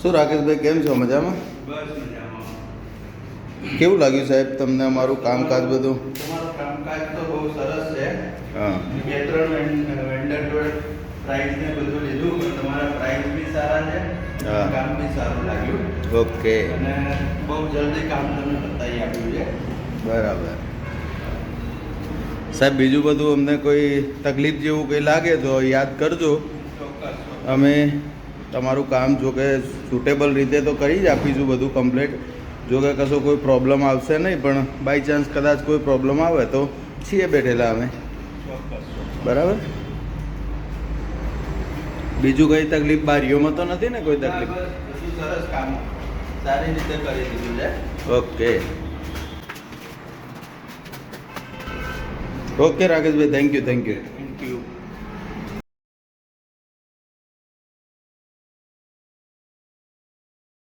શું રાકેશભાઈ કેમ છો? મજામાં? બસ મજામાં. કેવું લાગ્યું સાહેબ તમને અમારું કામકાજ બધું? તમારું કામકાજ તો બહુ સરસ છે. હા. બે ત્રણ વેન્ડર જોડે પ્રાઇસ ને બધું લીધું, પણ તમારા પ્રાઇસ બી સારા છે, હા. કામ બી સારું લાગ્યું ઓકે, અને બહુ જલ્દી કામ તમે પતાવી આપ્યું છે. બરાબર. સાહેબ બીજું બધું અમને કોઈ તકલીફ જેવું કંઈ લાગે તો યાદ કરજો. ચોક્કસ. અમે તમારું કામ જો કે સુટેબલ રીતે તો કરી જ આપીશું બધું કમ્પ્લીટ. જો કે કશો કોઈ પ્રોબ્લેમ આવશે નહીં, પણ બાય ચાન્સ કદાચ કોઈ પ્રોબ્લેમ આવે તો છીએ બેઠેલા અમે. ચોક્કસ. બરાબર. બીજું કંઈ તકલીફ બારીઓમાં તો નથી ને કોઈ તકલીફ? બસ બધું સરસ, કામ સારી રીતે કરી દીધું છે. Okay okay Rakeshbhai, thank you.